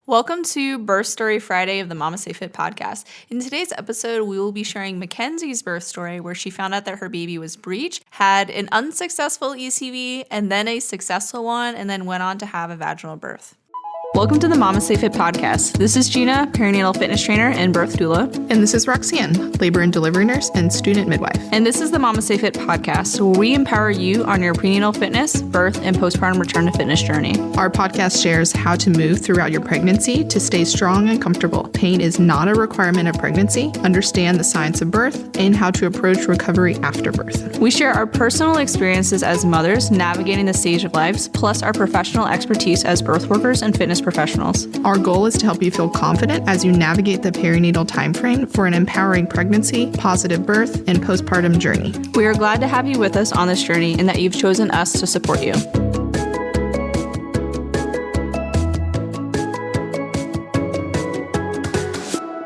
Welcome to Birth Story Friday of the MamasteFit Podcast. In today's episode, we will be sharing Mackenzie's birth story where she found out that her baby was breech, had an unsuccessful ECV, and then a successful one, and then went on to have a vaginal birth. Welcome to the MamasteFit Podcast. This is Gina, perinatal fitness trainer and birth doula. And this is Roxanne, labor and delivery nurse and student midwife. And this is the MamasteFit Podcast, where we empower you on your prenatal fitness, birth, and postpartum return to fitness journey. Our podcast shares how to move throughout your pregnancy to stay strong and comfortable. Pain is not a requirement of pregnancy. Understand the science of birth and how to approach recovery after birth. We share our personal experiences as mothers navigating the stage of lives, plus our professional expertise as birth workers and fitness professionals. Our goal is to help you feel confident as you navigate the perinatal timeframe for an empowering pregnancy, positive birth, and postpartum journey. We are glad to have you with us on this journey and that you've chosen us to support you.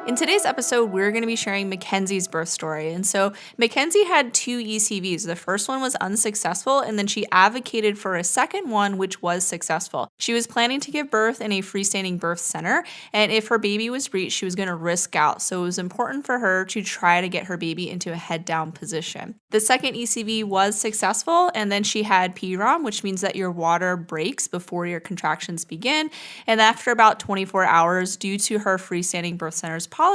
In today's episode, we're going to be sharing Mackenzie's birth story. And so Mackenzie had 2 ECVs. The first one was unsuccessful, and then she advocated for a second one, which was successful. She was planning to give birth in a freestanding birth center, and if her baby was breech, she was going to risk out. So it was important for her to try to get her baby into a head down position. The second ECV was successful, and then she had PROM, which means that your water breaks before your contractions begin. And after about 24 hours, due to her freestanding birth center's policies,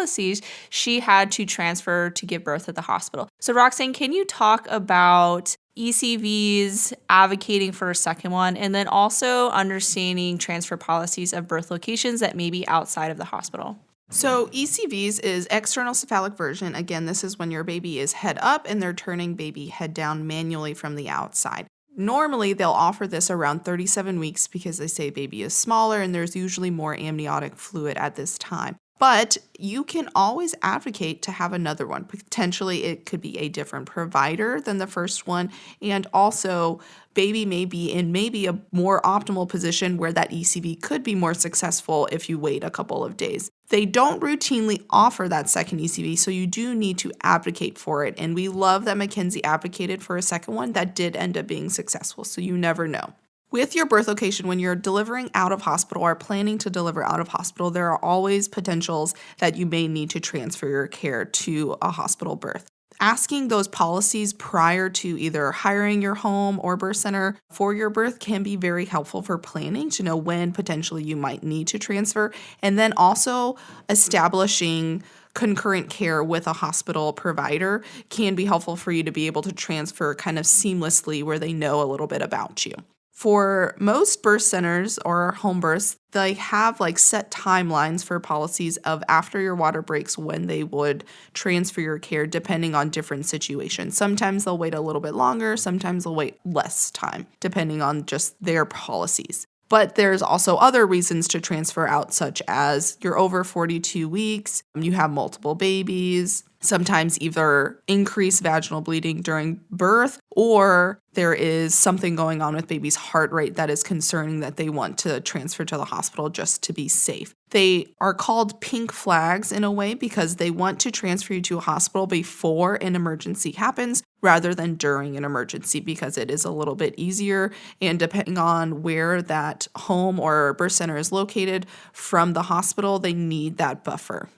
she had to transfer to give birth at the hospital. So Roxanne, can you talk about ECVs, advocating for a second one, and then also understanding transfer policies of birth locations that may be outside of the hospital? So ECVs is external cephalic version. Again, this is when your baby is head up and they're turning baby head down manually from the outside. Normally, they'll offer this around 37 weeks because they say baby is smaller and there's usually more amniotic fluid at this time. But you can always advocate to have another one. Potentially, it could be a different provider than the first one. And also, baby may be in maybe a more optimal position where that ECV could be more successful if you wait a couple of days. They don't routinely offer that second ECV, so you do need to advocate for it. And we love that Mackenzie advocated for a second one that did end up being successful, so you never know. With your birth location, when you're delivering out of hospital or planning to deliver out of hospital, there are always potentials that you may need to transfer your care to a hospital birth. Asking those policies prior to either hiring your home or birth center for your birth can be very helpful for planning to know when potentially you might need to transfer, and then also establishing concurrent care with a hospital provider can be helpful for you to be able to transfer kind of seamlessly where they know a little bit about you. For most birth centers or home births, they have set timelines for policies of after your water breaks when they would transfer your care depending on different situations. Sometimes they'll wait a little bit longer, sometimes they'll wait less time depending on just their policies. But there's also other reasons to transfer out, such as you're over 42 weeks, you have multiple babies, sometimes either increased vaginal bleeding during birth, or there is something going on with baby's heart rate that is concerning that they want to transfer to the hospital just to be safe. They are called pink flags in a way because they want to transfer you to a hospital before an emergency happens rather than during an emergency because it is a little bit easier, and depending on where that home or birth center is located from the hospital, they need that buffer.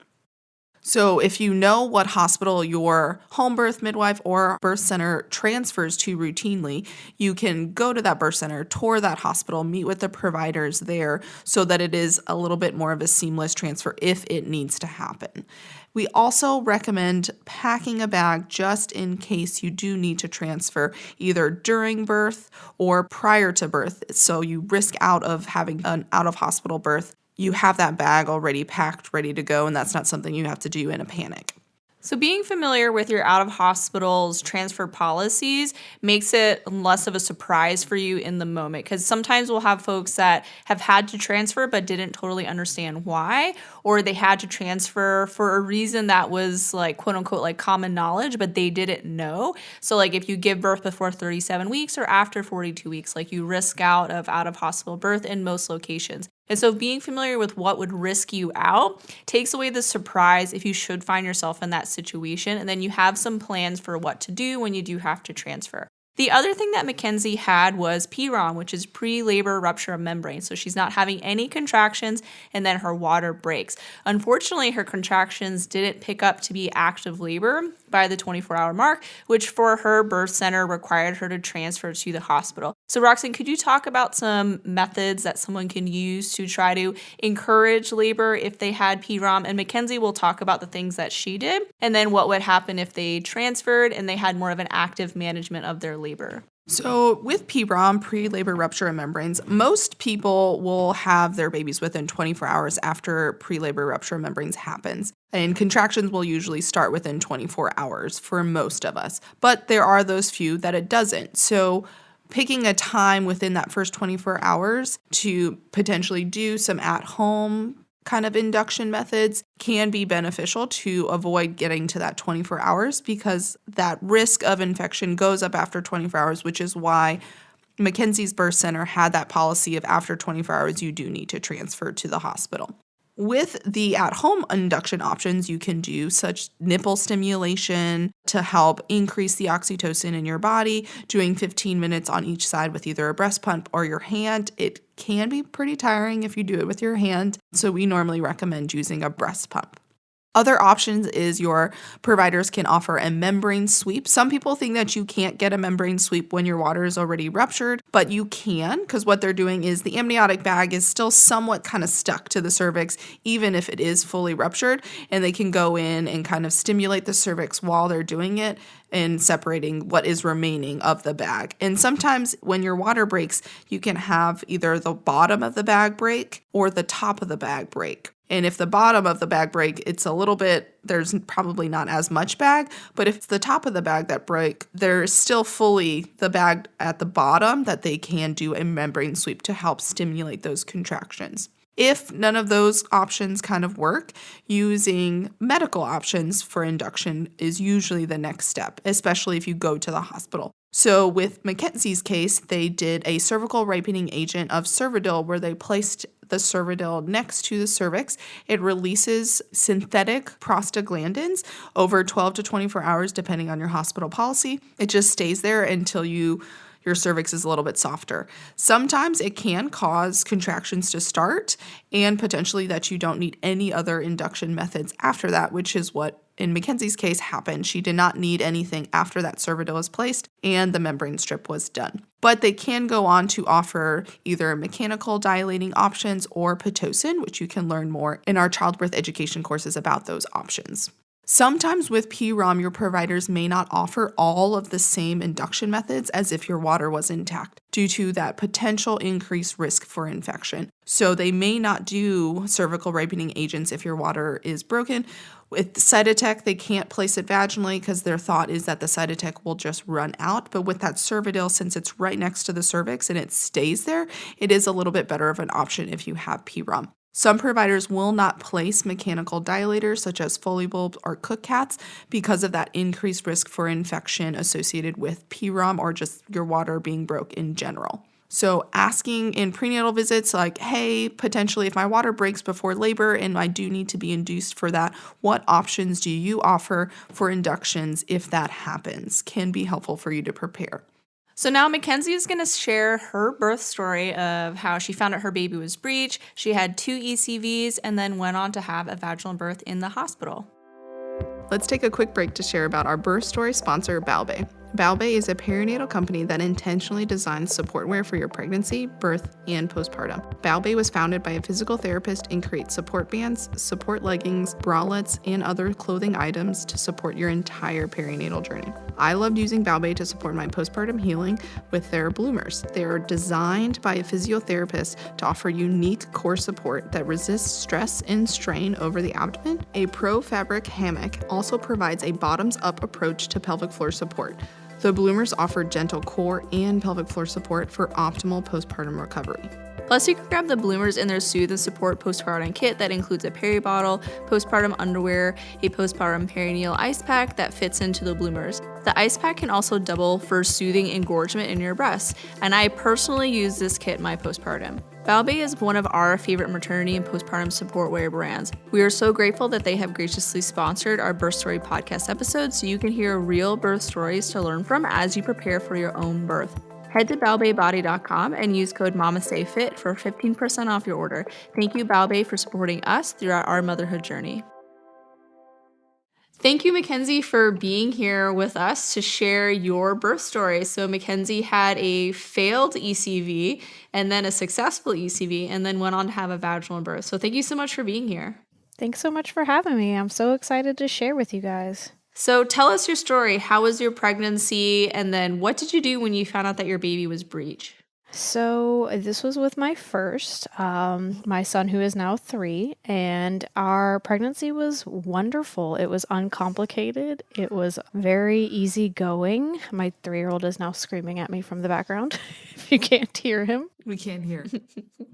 So if you know what hospital your home birth midwife or birth center transfers to routinely, you can go to that birth center, tour that hospital, meet with the providers there so that it is a little bit more of a seamless transfer if it needs to happen. We also recommend packing a bag just in case you do need to transfer either during birth or prior to birth. So you risk out of having an out-of-hospital birth. You have that bag already packed, ready to go, and that's not something you have to do in a panic. So being familiar with your out-of-hospital's transfer policies makes it less of a surprise for you in the moment, because sometimes we'll have folks that have had to transfer but didn't totally understand why, or they had to transfer for a reason that was quote-unquote common knowledge, but they didn't know. So if you give birth before 37 weeks or after 42 weeks, you risk out-of-hospital birth in most locations. And so being familiar with what would risk you out takes away the surprise if you should find yourself in that situation, and then you have some plans for what to do when you do have to transfer. The other thing that Mackenzie had was PROM, which is pre-labor rupture of membrane. So she's not having any contractions and then her water breaks. Unfortunately, her contractions didn't pick up to be active labor by the 24-hour mark, which for her birth center required her to transfer to the hospital. So Roxanne, could you talk about some methods that someone can use to try to encourage labor if they had PROM? And Mackenzie will talk about the things that she did and then what would happen if they transferred and they had more of an active management of their labor. So with PROM, pre-labor rupture of membranes, most people will have their babies within 24 hours after pre-labor rupture of membranes happens. And contractions will usually start within 24 hours for most of us. But there are those few that it doesn't. So picking a time within that first 24 hours to potentially do some at-home kind of induction methods can be beneficial to avoid getting to that 24 hours because that risk of infection goes up after 24 hours, which is why Mackenzie's birth center had that policy of after 24 hours, you do need to transfer to the hospital. With the at-home induction options, you can do such nipple stimulation to help increase the oxytocin in your body, doing 15 minutes on each side with either a breast pump or your hand. It can be pretty tiring if you do it with your hand, so we normally recommend using a breast pump. Other options is your providers can offer a membrane sweep. Some people think that you can't get a membrane sweep when your water is already ruptured, but you can because what they're doing is the amniotic bag is still somewhat kind of stuck to the cervix, even if it is fully ruptured, and they can go in and kind of stimulate the cervix while they're doing it and separating what is remaining of the bag. And sometimes when your water breaks, you can have either the bottom of the bag break or the top of the bag break. And if the bottom of the bag break, it's a little bit, there's probably not as much bag, but if it's the top of the bag that break, there's still fully the bag at the bottom that they can do a membrane sweep to help stimulate those contractions. If none of those options kind of work, using medical options for induction is usually the next step, especially if you go to the hospital. So with Mackenzie's case, they did a cervical ripening agent of Cervidil where they placed the Cervidil next to the cervix. It releases synthetic prostaglandins over 12 to 24 hours, depending on your hospital policy. It just stays there until your cervix is a little bit softer. Sometimes it can cause contractions to start and potentially that you don't need any other induction methods after that, which is what in Mackenzie's case happened. She did not need anything after that Cervidil was placed and the membrane strip was done. But they can go on to offer either mechanical dilating options or Pitocin, which you can learn more in our childbirth education courses about those options. Sometimes with PROM, your providers may not offer all of the same induction methods as if your water was intact due to that potential increased risk for infection. So they may not do cervical ripening agents if your water is broken. With Cytotec, they can't place it vaginally because their thought is that the Cytotec will just run out. But with that Cervidil, since it's right next to the cervix and it stays there, it is a little bit better of an option if you have PROM. Some providers will not place mechanical dilators such as Foley bulbs or Cook cats because of that increased risk for infection associated with PROM or just your water being broke in general. So asking in prenatal visits like, hey, potentially if my water breaks before labor and I do need to be induced for that, what options do you offer for inductions if that happens? Can be helpful for you to prepare. So now Mackenzie is going to share her birth story of how she found out her baby was breech. She had 2 ECVs and then went on to have a vaginal birth in the hospital. Let's take a quick break to share about our birth story sponsor, Balbay. Balbay is a perinatal company that intentionally designs support wear for your pregnancy, birth, and postpartum. Balbay was founded by a physical therapist and creates support bands, support leggings, bralettes, and other clothing items to support your entire perinatal journey. I loved using Balbay to support my postpartum healing with their bloomers. They are designed by a physiotherapist to offer unique core support that resists stress and strain over the abdomen. A Pro Fabric hammock also provides a bottoms-up approach to pelvic floor support. The bloomers offer gentle core and pelvic floor support for optimal postpartum recovery. Plus, you can grab the Bloomers in their Soothe and Support postpartum kit that includes a peri bottle, postpartum underwear, a postpartum perineal ice pack that fits into the Bloomers. The ice pack can also double for soothing engorgement in your breasts, and I personally use this kit in my postpartum. Balbe is one of our favorite maternity and postpartum support wear brands. We are so grateful that they have graciously sponsored our Birth Story podcast episode so you can hear real birth stories to learn from as you prepare for your own birth. Head to balbebody.com and use code MamasteFit for 15% off your order. Thank you, Balbe, for supporting us throughout our motherhood journey. Thank you, Mackenzie, for being here with us to share your birth story. So Mackenzie had a failed ECV and then a successful ECV and then went on to have a vaginal birth. So thank you so much for being here. Thanks so much for having me. I'm so excited to share with you guys. So tell us your story. How was your pregnancy? And then what did you do when you found out that your baby was breech? So this was with my first, my son who is now 3, and our pregnancy was wonderful. It was uncomplicated. It was very easygoing. My 3-year-old is now screaming at me from the background. If you can't hear him. We can't hear.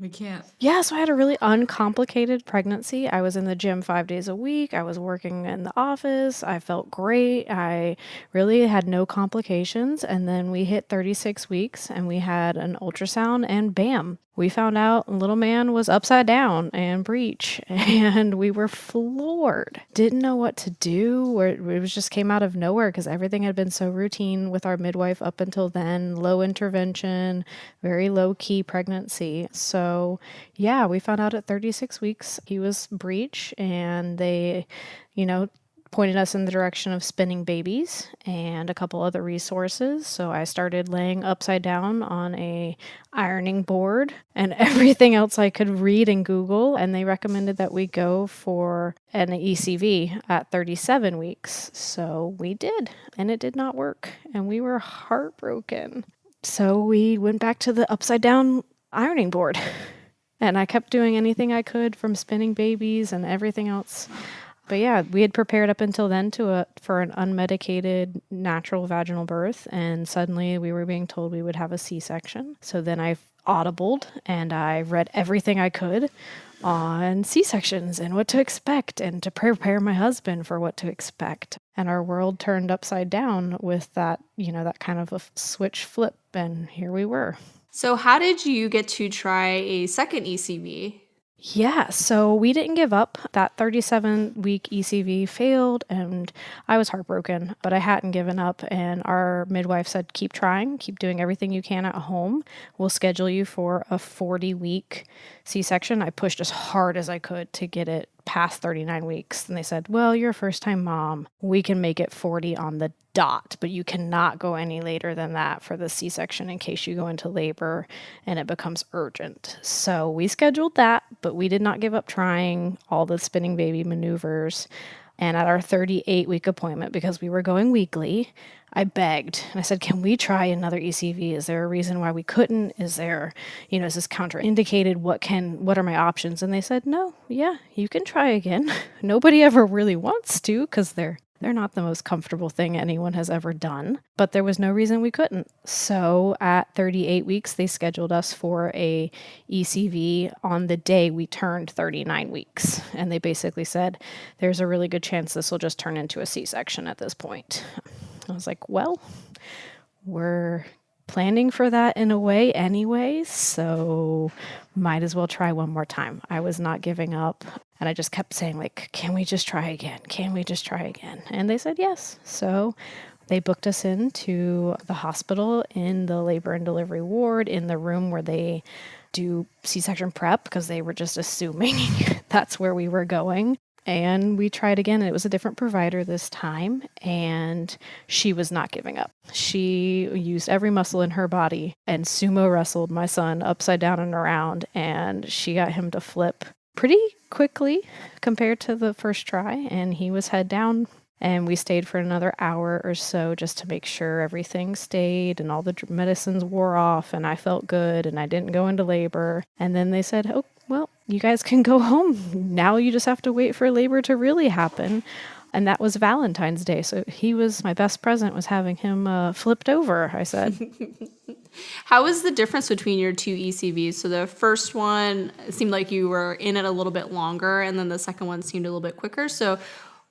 We can't. Yeah, so I had a really uncomplicated pregnancy. I was in the gym 5 days a week. I was working in the office. I felt great. I really had no complications. And then we hit 36 weeks and we had an ultrasound and bam, we found out little man was upside down and breech, and we were floored. Didn't know what to do. It was just came out of nowhere because everything had been so routine with our midwife up until then. Low intervention, very low key pregnancy. So yeah, we found out at 36 weeks he was breech, and they, pointed us in the direction of spinning babies and a couple other resources. So I started laying upside down on a ironing board and everything else I could read and Google. And they recommended that we go for an ECV at 37 weeks. So we did, and it did not work. And we were heartbroken. So we went back to the upside down ironing board. And I kept doing anything I could, from spinning babies and everything else. But yeah, we had prepared up until then for an unmedicated natural vaginal birth, and suddenly we were being told we would have a C-section. So then I audibled and I read everything I could on C-sections and what to expect, and to prepare my husband for what to expect. And our world turned upside down with that, that kind of a switch flip, and here we were. So how did you get to try a second ECV? Yeah, so we didn't give up. That 37-week ECV failed, and I was heartbroken, but I hadn't given up. And our midwife said, keep trying, keep doing everything you can at home. We'll schedule you for a 40-week C-section. I pushed as hard as I could to get it past 39 weeks. And they said, well, you're a first-time mom. We can make it 40 on the dot, but you cannot go any later than that for the C-section in case you go into labor and it becomes urgent. So we scheduled that, but we did not give up trying all the spinning baby maneuvers. And at our 38-week appointment, because we were going weekly, I begged and I said, can we try another ECV? Is there a reason why we couldn't? Is there, is this counterindicated? What are my options? And they said, no, yeah, you can try again. Nobody ever really wants to, because they're not the most comfortable thing anyone has ever done, but there was no reason we couldn't. So at 38 weeks, they scheduled us for a ECV on the day we turned 39 weeks. And they basically said, there's a really good chance this will just turn into a C-section at this point. I was like, well, we're planning for that in a way anyway, so might as well try one more time. I was not giving up, and I just kept saying, can we just try again? Can we just try again? And they said yes. So they booked us into the hospital in the labor and delivery ward, in the room where they do C-section prep, because they were just assuming that's where we were going. And we tried again, and it was a different provider this time, and she was not giving up. She used every muscle in her body and sumo wrestled my son upside down and around, and she got him to flip pretty quickly compared to the first try, and he was head down. And we stayed for another hour or so just to make sure everything stayed and all the medicines wore off and I felt good and I didn't go into labor. And then they said, oh, well, you guys can go home. Now you just have to wait for labor to really happen. And that was Valentine's Day. So he was my best present, was having him flipped over, I said. How was the difference between your two ECVs? So the first one seemed like you were in it a little bit longer, and then the second one seemed a little bit quicker. So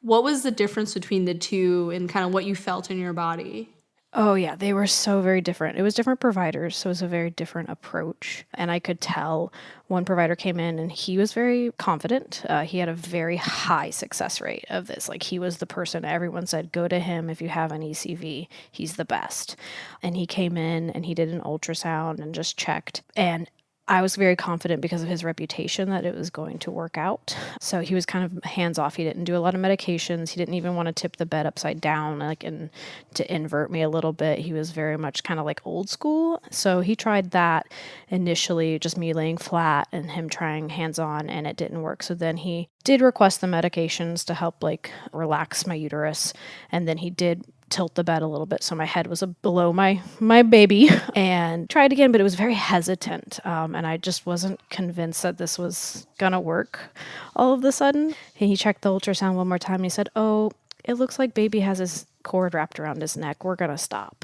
what was the difference between the two and kind of what you felt in your body? Oh, yeah, they were so very different. It was different providers, so it was a very different approach. And I could tell one provider came in and he was very confident. He had a very high success rate of this. Like, he was the person everyone said, go to him if you have an ECV. He's the best. And he came in and he did an ultrasound and just checked. And I was very confident because of his reputation that it was going to work out. So he was kind of hands off. He didn't do a lot of medications. He didn't even want to tip the bed upside down, like, and to invert me a little bit. He was very much kind of like old school. So he tried that initially, just me laying flat and him trying hands on, and it didn't work. So then he did request the medications to help like relax my uterus. And then he did tilt the bed a little bit so my head was below my baby, and tried again, but it was very hesitant, and I just wasn't convinced that this was gonna work all of a sudden. And he checked the ultrasound one more time and he said, oh, it looks like baby has his cord wrapped around his neck, we're gonna stop.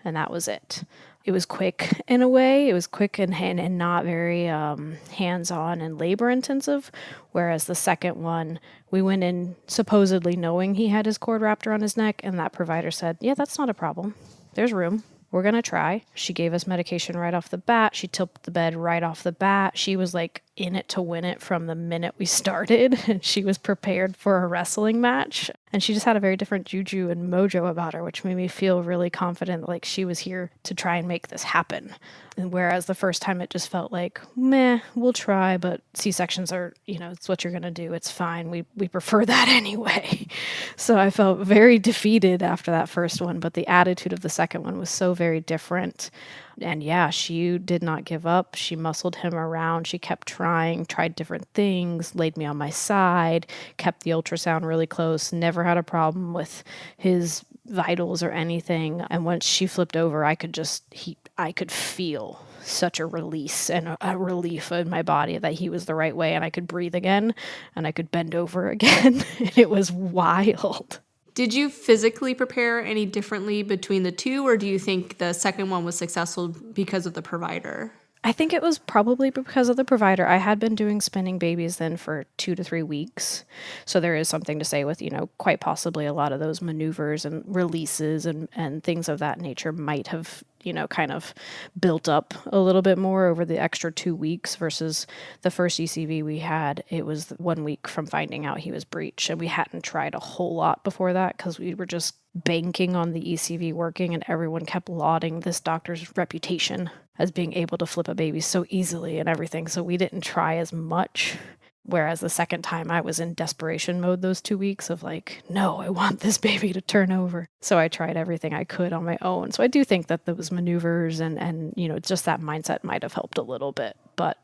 And that was it. It was quick in a way. It was quick and not very hands-on and labor-intensive, whereas the second one, we went in supposedly knowing he had his cord wrapped around his neck, and that provider said, yeah, that's not a problem. There's room. We're going to try. She gave us medication right off the bat. She tilted the bed right off the bat. She was like in it to win it from the minute we started. And she was prepared for a wrestling match. And she just had a very different juju and mojo about her, which made me feel really confident, like she was here to try and make this happen. And whereas the first time it just felt like, meh, we'll try, but C-sections are, it's what you're going to do. It's fine. We prefer that anyway. So I felt very defeated after that first one, but the attitude of the second one was so very different. And yeah, she did not give up. She muscled him around. She kept trying, tried different things, laid me on my side, kept the ultrasound really close, never had a problem with his vitals or anything. And once she flipped over, I could feel such a release and a relief in my body that he was the right way, and I could breathe again and I could bend over again. It was wild. Did you physically prepare any differently between the two, or do you think the second one was successful because of the provider? I think it was probably because of the provider. I had been doing spinning babies then for 2 to 3 weeks. So there is something to say with, quite possibly a lot of those maneuvers and releases and things of that nature might have, kind of built up a little bit more over the extra 2 weeks versus the first ECV we had. It was 1 week from finding out he was breech, and we hadn't tried a whole lot before that because we were just banking on the ECV working, and everyone kept lauding this doctor's reputation as being able to flip a baby so easily and everything. So we didn't try as much. Whereas the second time I was in desperation mode those 2 weeks of like, no, I want this baby to turn over. So I tried everything I could on my own. So I do think that those maneuvers and just that mindset might have helped a little bit, but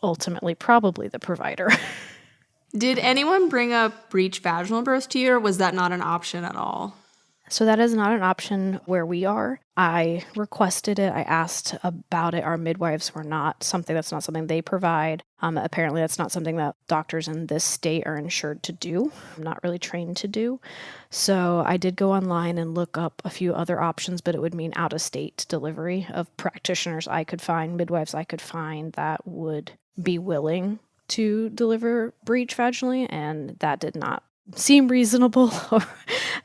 ultimately probably the provider. Did anyone bring up breech vaginal birth to you, or was that not an option at all? So that is not an option where we are. I requested it. I asked about it. Our midwives were that's not something they provide. Apparently that's not something that doctors in this state are insured to do. I'm not really trained to do. So I did go online and look up a few other options, but it would mean out-of-state delivery of practitioners I could find, midwives I could find that would be willing to deliver breech vaginally, and that did not seem reasonable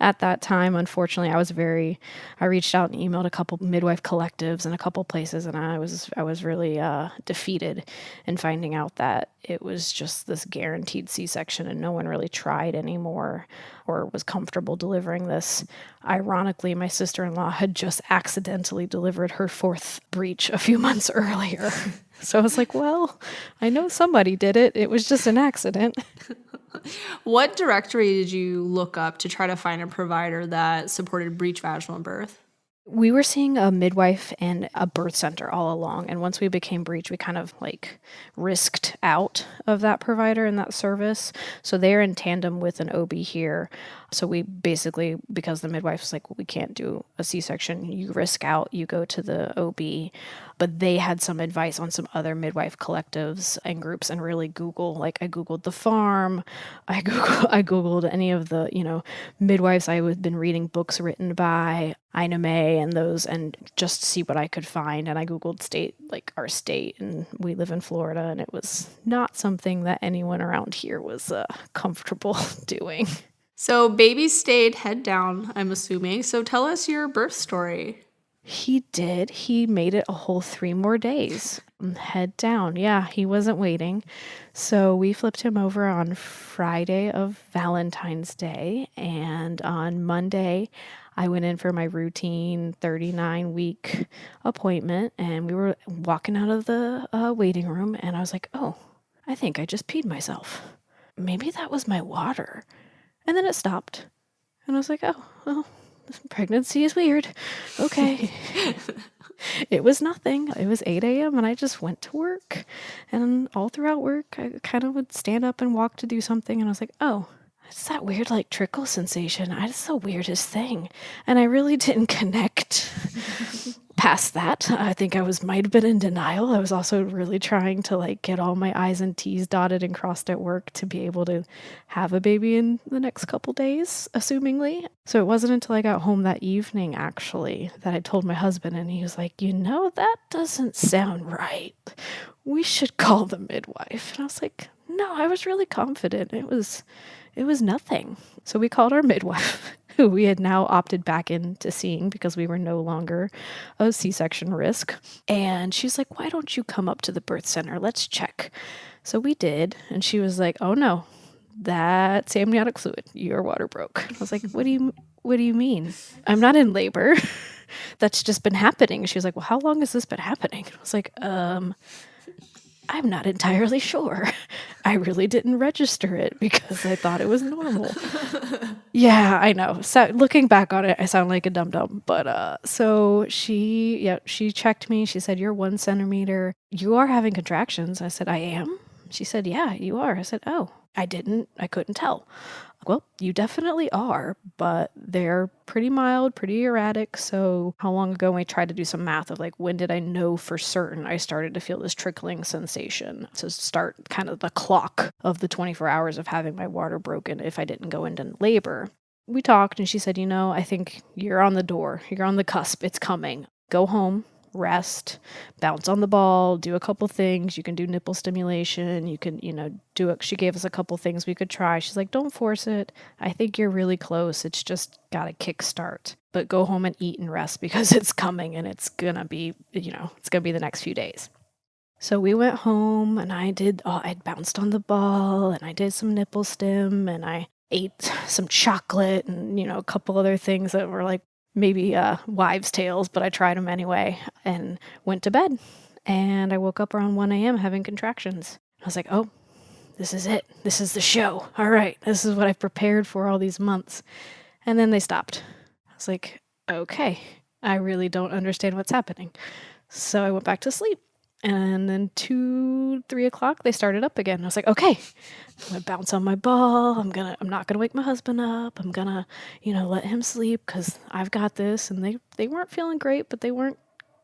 at that time. Unfortunately, I reached out and emailed a couple midwife collectives and a couple places, and I was really defeated in finding out that it was just this guaranteed C-section and no one really tried anymore or was comfortable delivering this. Ironically, my sister-in-law had just accidentally delivered her 4th breech a few months earlier. So I was like, well, I know somebody did it. It was just an accident. What directory did you look up to try to find a provider that supported breech vaginal birth? We were seeing a midwife and a birth center all along. And once we became breech, we kind of risked out of that provider and that service. So they're in tandem with an OB here. So we basically, because the midwife was like, well, we can't do a C-section. You risk out, you go to the OB. But they had some advice on some other midwife collectives and groups, and really Google, like I Googled the farm. I Googled any of the, midwives I had been reading books written by Ina May and those, and just see what I could find. And I Googled state, like our state, and we live in Florida, and it was not something that anyone around here was comfortable doing. So baby stayed head down, I'm assuming. So tell us your birth story. He did. He made it a whole 3 more days. Head down. Yeah, he wasn't waiting. So we flipped him over on Friday of Valentine's Day. And on Monday, I went in for my routine 39-week appointment. And we were walking out of the waiting room. And I was like, oh, I think I just peed myself. Maybe that was my water. And then it stopped. And I was like, oh, well, this pregnancy is weird. Okay. It was nothing. It was 8 a.m. and I just went to work. And all throughout work, I kind of would stand up and walk to do something. And I was like, oh, it's that weird, like, trickle sensation. It's the weirdest thing. And I really didn't connect past that. I think might have been in denial. I was also really trying to, like, get all my I's and T's dotted and crossed at work to be able to have a baby in the next couple days, assumingly. So it wasn't until I got home that evening, actually, that I told my husband, and he was like, that doesn't sound right. We should call the midwife. And I was like, no, I was really confident. It was nothing. So we called our midwife, who we had now opted back into seeing because we were no longer a C-section risk. And she's like, why don't you come up to the birth center? Let's check. So we did. And she was like, oh no, that's amniotic fluid. Your water broke. I was like, what do you mean? I'm not in labor. That's just been happening. She was like, well, how long has this been happening? I was like, I'm not entirely sure. I really didn't register it because I thought it was normal. Yeah, I know. So looking back on it, I sound like a dum-dum. But so she checked me. She said, you're 1 centimeter. You are having contractions. I said, I am? She said, yeah, you are. I said, oh, I couldn't tell. Well, you definitely are, but they're pretty mild, pretty erratic. So how long ago I tried to do some math of like, when did I know for certain I started to feel this trickling sensation to start kind of the clock of the 24 hours of having my water broken if I didn't go into labor. We talked and she said, I think you're on the door. You're on the cusp. It's coming. Go home. Rest, bounce on the ball, do a couple things. You can do nipple stimulation. You can, do it. She gave us a couple things we could try. She's like, don't force it. I think you're really close. It's just got a kickstart. But go home and eat and rest because it's coming and it's going to be, it's going to be the next few days. So we went home and I bounced on the ball and I did some nipple stim and I ate some chocolate and, a couple other things that were like, maybe wives' tales, but I tried them anyway and went to bed. And I woke up around 1 a.m. having contractions. I was like, oh, this is it. This is the show. All right. This is what I've prepared for all these months. And then they stopped. I was like, okay, I really don't understand what's happening. So I went back to sleep. And then 2, 3 o'clock, they started up again. I was like, okay, I'm going to bounce on my ball. I'm not going to wake my husband up. I'm going to, let him sleep because I've got this. And they weren't feeling great, but they weren't,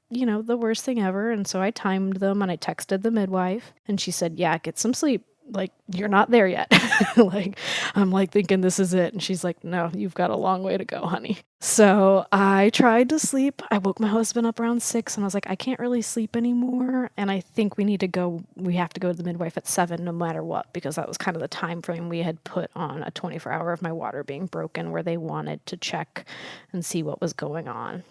the worst thing ever. And so I timed them and I texted the midwife and she said, yeah, get some sleep. Like, you're not there yet. I'm like thinking this is it. And she's like, no, you've got a long way to go, honey. So I tried to sleep. I woke my husband up around 6 and I was like, I can't really sleep anymore. And I think we have to go to the midwife at 7 no matter what, because that was kind of the time frame we had put on a 24-hour of my water being broken where they wanted to check and see what was going on.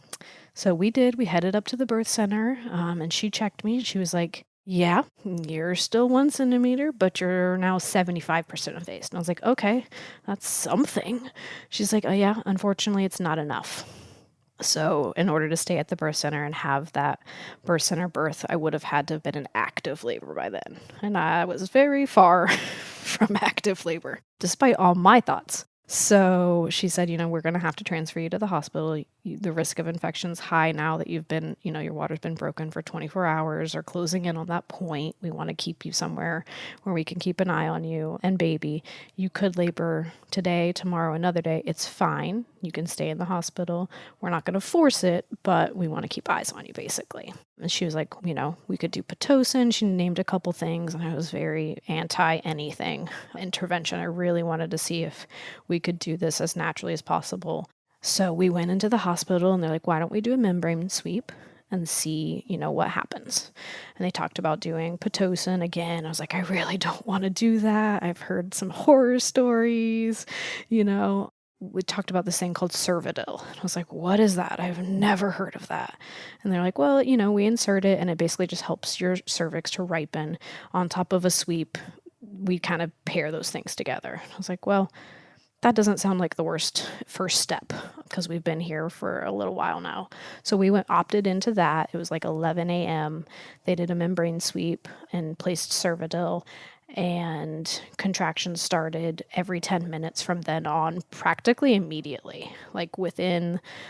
So we headed up to the birth center and she checked me. She was like, yeah, you're still 1 centimeter, but you're now 75% effaced. And I was like, okay, that's something. She's like, oh yeah, unfortunately, it's not enough. So in order to stay at the birth center and have that birth center birth, I would have had to have been in active labor by then. And I was very far from active labor, despite all my thoughts. So she said, we're going to have to transfer you to the hospital. The risk of infection's high now that you've been, your water's been broken for 24 hours or closing in on that point. We want to keep you somewhere where we can keep an eye on you and baby. You could labor today, tomorrow, another day. It's fine. You can stay in the hospital. We're not going to force it, but we want to keep eyes on you, basically. And she was like, we could do Pitocin. She named a couple things, and I was very anti anything intervention. I really wanted to see if we could do this as naturally as possible. So we went into the hospital, and they're like, why don't we do a membrane sweep and see, what happens? And they talked about doing Pitocin again. I was like, I really don't want to do that. I've heard some horror stories, We talked about this thing called Cervidil. I was like, what is that? I've never heard of that. And they're like, well, we insert it, and it basically just helps your cervix to ripen on top of a sweep. We kind of pair those things together. I was like, well, that doesn't sound like the worst first step because we've been here for a little while now. So we opted into that. It was like 11 a.m. They did a membrane sweep and placed Cervidil, and contractions started every 10 minutes from then on, practically immediately. Like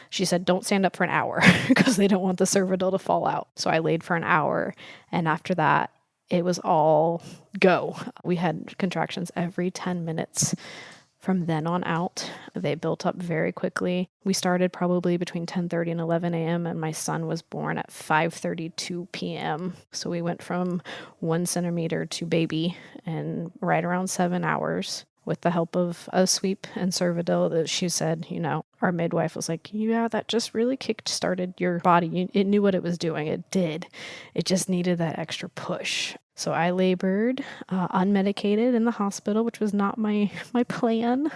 she said, don't stand up for an hour because they don't want the Cervidil to fall out. So I laid for an hour, and after that, it was all go. We had contractions every 10 minutes. From then on out, they built up very quickly. We started probably between 10:30 and 11 a.m., and my son was born at 5:32 p.m. So we went from 1 centimeter to baby in right around 7 hours with the help of a sweep and Cervidil. That she said, our midwife was like, yeah, that just really kick-started your body. It knew what it was doing. It did. It just needed that extra push. So I labored unmedicated in the hospital, which was not my plan,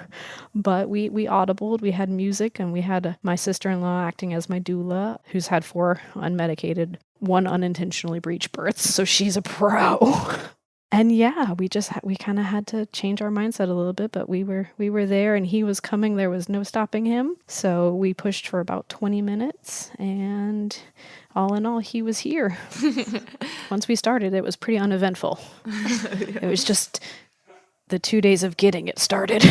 but we audibled, we had music, and we had my sister-in-law acting as my doula, who's had 4 unmedicated, 1 unintentionally breech births, so she's a pro. And yeah, we kind of had to change our mindset a little bit, but we were there, and he was coming. There was no stopping him. So we pushed for about 20 minutes, and all in all, he was here. Once we started, it was pretty uneventful. It was just the 2 days of getting it started.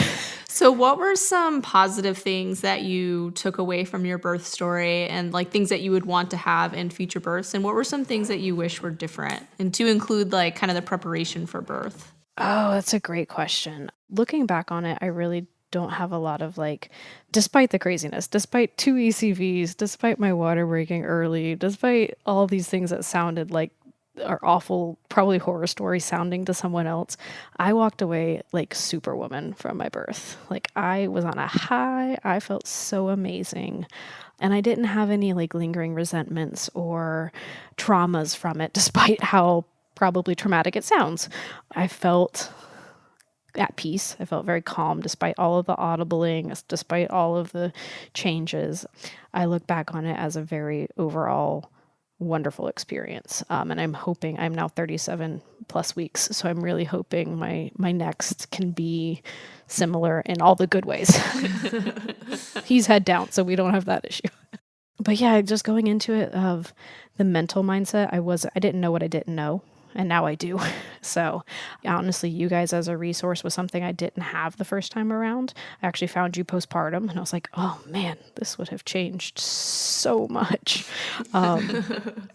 So what were some positive things that you took away from your birth story, and like things that you would want to have in future births? And what were some things that you wish were different, and to include like kind of the preparation for birth? Oh, that's a great question. Looking back on it, I really don't have a lot of despite the craziness, despite 2 ECVs, despite my water breaking early, despite all these things that sounded like are awful, probably horror story sounding to someone else, I walked away like Superwoman from my birth. Like I was on a high. I felt so amazing. And I didn't have any lingering resentments or traumas from it, despite how probably traumatic it sounds. I felt at peace. I felt very calm despite all of the audibling, despite all of the changes. I look back on it as a very overall wonderful experience. And I'm hoping, I'm now 37 plus weeks, so I'm really hoping my next can be similar in all the good ways. He's head down, so we don't have that issue. But yeah, just going into it of the mental mindset, I didn't know what I didn't know. And now I do. So honestly, you guys as a resource was something I didn't have the first time around. I actually found you postpartum, and I was like, oh man, this would have changed so much.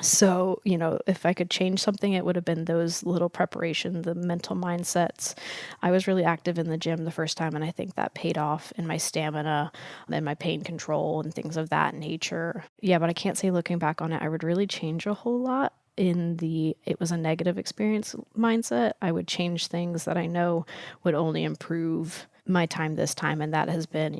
So, if I could change something, it would have been those little preparation, the mental mindsets. I was really active in the gym the first time, and I think that paid off in my stamina and my pain control and things of that nature. Yeah, but I can't say looking back on it, I would really change a whole lot. It was a negative experience mindset. I would change things that I know would only improve my time this time. And that has been,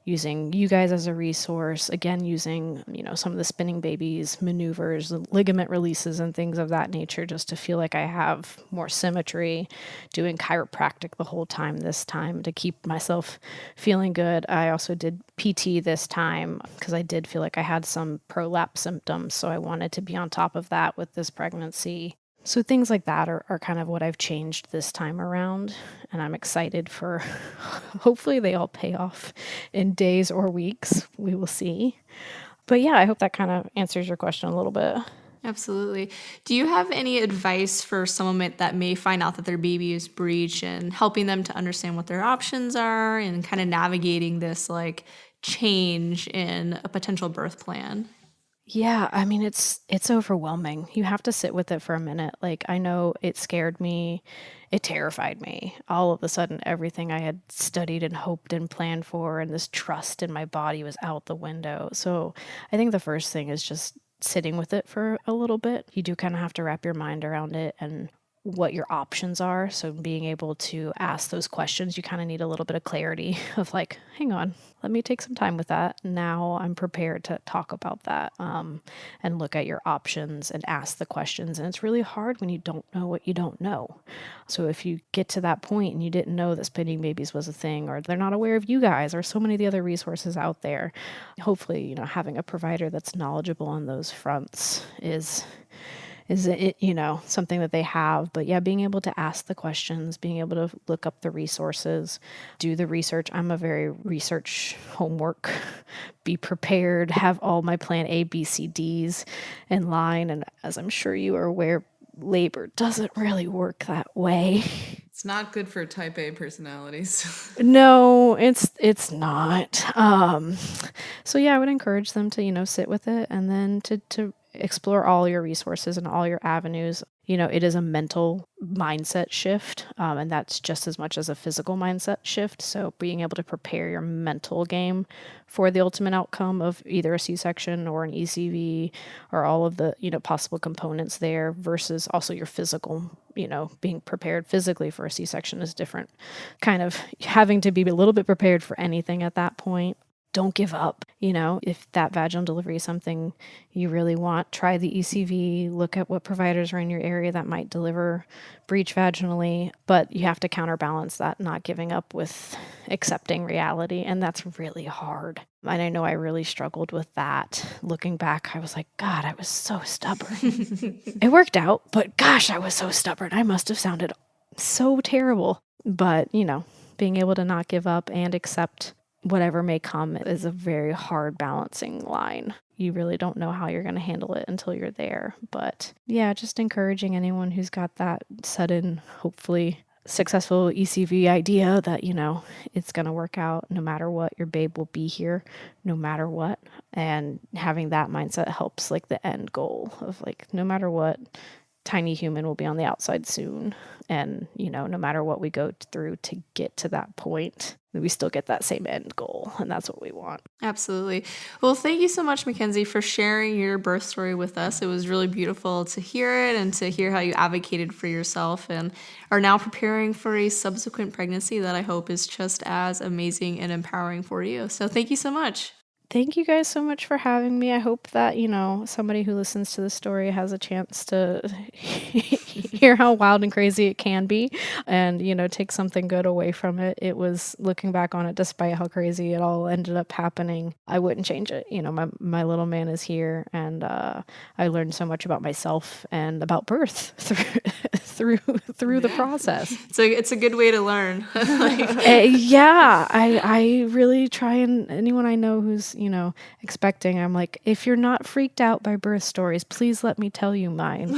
using you guys as a resource, again, using, some of the spinning babies, maneuvers, ligament releases and things of that nature, just to feel like I have more symmetry, doing chiropractic the whole time this time to keep myself feeling good. I also did PT this time because I did feel like I had some prolapse symptoms. So I wanted to be on top of that with this pregnancy. So things like that are kind of what I've changed this time around, and I'm excited for, hopefully they all pay off in days or weeks. We will see. But yeah, I hope that kind of answers your question a little bit. Absolutely. Do you have any advice for someone that may find out that their baby is breech and helping them to understand what their options are and kind of navigating this like change in a potential birth plan? Yeah, I mean it's overwhelming. You have to sit with it for a minute. Like I know it scared me, it terrified me. All of a sudden everything I had studied and hoped and planned for and this trust in my body was out the window. So I think the first thing is just sitting with it for a little bit. You do kind of have to wrap your mind around it and what your options are. So being able to ask those questions, you kind of need a little bit of clarity of like, hang on, let me take some time with that. Now I'm prepared to talk about that and look at your options and ask the questions. And it's really hard when you don't know what you don't know. So if you get to that point and you didn't know that spinning babies was a thing, or they're not aware of you guys, or so many of the other resources out there, hopefully, having a provider that's knowledgeable on those fronts is it, something that they have. But yeah, being able to ask the questions, being able to look up the resources, do the research. I'm a very research homework, be prepared, have all my plan A, B, C, Ds in line. And as I'm sure you are aware, labor doesn't really work that way. It's not good for type A personalities. No, it's not. So yeah, I would encourage them to, sit with it and then to explore all your resources and all your avenues. It is a mental mindset shift, and that's just as much as a physical mindset shift. So being able to prepare your mental game for the ultimate outcome of either a C-section or an ECV or all of the, possible components there versus also your physical, being prepared physically for a C-section is different. Kind of having to be a little bit prepared for anything at that point. Don't give up. If that vaginal delivery is something you really want, try the ECV, look at what providers are in your area that might deliver breech vaginally, but you have to counterbalance that, not giving up with accepting reality. And that's really hard. And I know I really struggled with that. Looking back, I was like, God, I was so stubborn. It worked out, but gosh, I was so stubborn. I must have sounded so terrible. But, being able to not give up and accept whatever may come is a very hard balancing line. You really don't know how you're going to handle it until you're there. But yeah, just encouraging anyone who's got that sudden, hopefully successful ECV idea that, it's going to work out no matter what. Your babe will be here no matter what. And having that mindset helps like the end goal of like, no matter what, tiny human will be on the outside soon. And, no matter what we go through to get to that point, we still get that same end goal. And that's what we want. Absolutely. Well, thank you so much, Mackenzie, for sharing your birth story with us. It was really beautiful to hear it and to hear how you advocated for yourself and are now preparing for a subsequent pregnancy that I hope is just as amazing and empowering for you. So thank you so much. Thank you guys so much for having me. I hope that, somebody who listens to the story has a chance to hear how wild and crazy it can be and, take something good away from it. It was, looking back on it, despite how crazy it all ended up happening, I wouldn't change it. My little man is here and I learned so much about myself and about birth through the process. So it's a good way to learn. Yeah, I really try, and anyone I know who's expecting, I'm like, if you're not freaked out by birth stories, please let me tell you mine.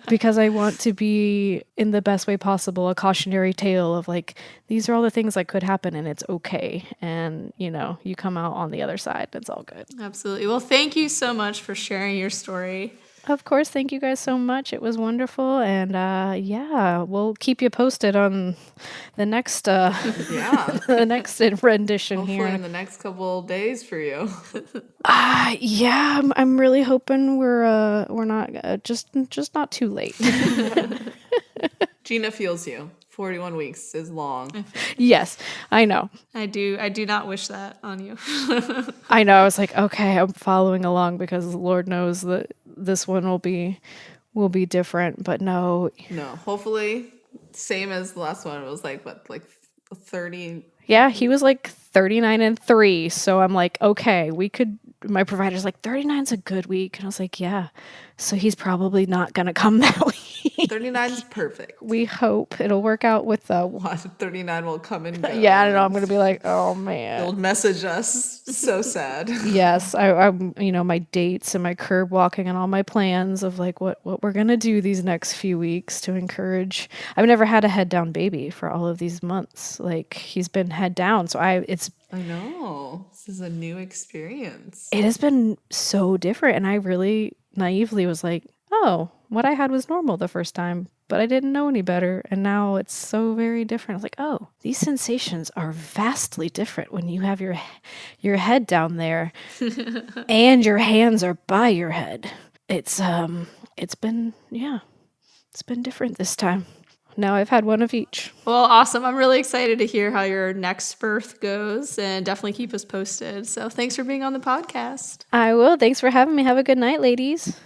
Because I want to be, in the best way possible, a cautionary tale of like, these are all the things that could happen and it's okay. And, you come out on the other side, it's all good. Absolutely. Well, thank you so much for sharing your story. Of course. Thank you guys so much. It was wonderful. And yeah, we'll keep you posted on the next the next rendition. Hopefully here in the next couple days for you. Yeah, I'm really hoping we're not just not too late. Gina feels you. 41 weeks is long. Yes, I know. I do not wish that on you. I know. I was like, okay, I'm following along because Lord knows that this one will be different, but no. No, hopefully same as the last one. It was like 30. Yeah, he was like 39 and 3. So I'm like, okay, we could my provider's like, 39's a good week. And I was like, yeah. So he's probably not going to come that week. 39's perfect. We hope it'll work out with the 39 will come and go. Yeah, I don't know. I'm going to be like, oh man. They'll message us. So sad. Yes, I'm, my dates and my curb walking and all my plans of like what we're going to do these next few weeks to encourage. I've never had a head down baby for all of these months. Like he's been head down. So I know. This is a new experience. It has been so different. And I really naively was like, oh, what I had was normal the first time, but I didn't know any better. And now it's so very different. I was like, oh, these sensations are vastly different when you have your head down there and your hands are by your head. It's been different this time. Now I've had one of each. Well, awesome. I'm really excited to hear how your next birth goes and definitely keep us posted. So thanks for being on the podcast. I will. Thanks for having me. Have a good night, ladies.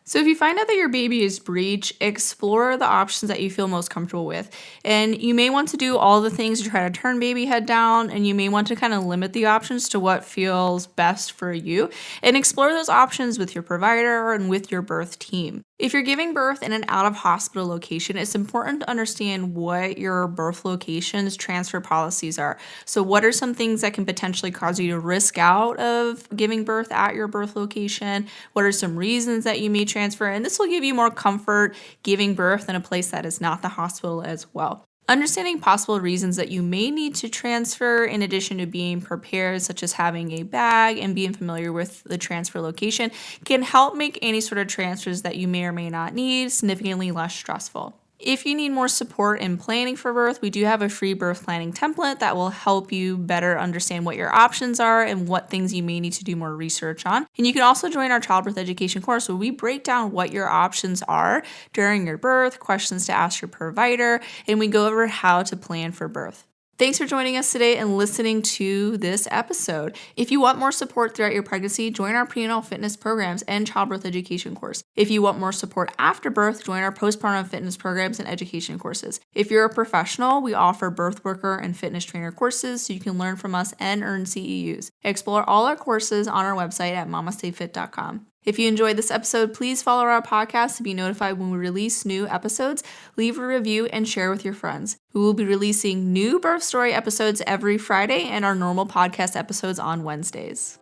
So if you find out that your baby is breech, explore the options that you feel most comfortable with. And you may want to do all the things to try to turn baby head down, and you may want to kind of limit the options to what feels best for you and explore those options with your provider and with your birth team. If you're giving birth in an out-of-hospital location, it's important to understand what your birth location's transfer policies are. So what are some things that can potentially cause you to risk out of giving birth at your birth location? What are some reasons that you may transfer? And this will give you more comfort giving birth in a place that is not the hospital as well. Understanding possible reasons that you may need to transfer in addition to being prepared, such as having a bag and being familiar with the transfer location, can help make any sort of transfers that you may or may not need significantly less stressful. If you need more support in planning for birth, we do have a free birth planning template that will help you better understand what your options are and what things you may need to do more research on. And you can also join our childbirth education course where we break down what your options are during your birth, questions to ask your provider, and we go over how to plan for birth. Thanks for joining us today and listening to this episode. If you want more support throughout your pregnancy, join our prenatal fitness programs and childbirth education course. If you want more support after birth, join our postpartum fitness programs and education courses. If you're a professional, we offer birth worker and fitness trainer courses so you can learn from us and earn CEUs. Explore all our courses on our website at MamasteFit.com. If you enjoyed this episode, please follow our podcast to be notified when we release new episodes, leave a review, and share with your friends. We will be releasing new birth story episodes every Friday and our normal podcast episodes on Wednesdays.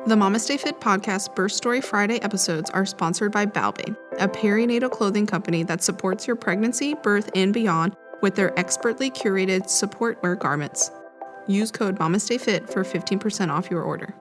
The MamasteFit Podcast Birth Story Friday episodes are sponsored by Balbae, a perinatal clothing company that supports your pregnancy, birth, and beyond with their expertly curated support wear garments. Use code MamasteFit for 15% off your order.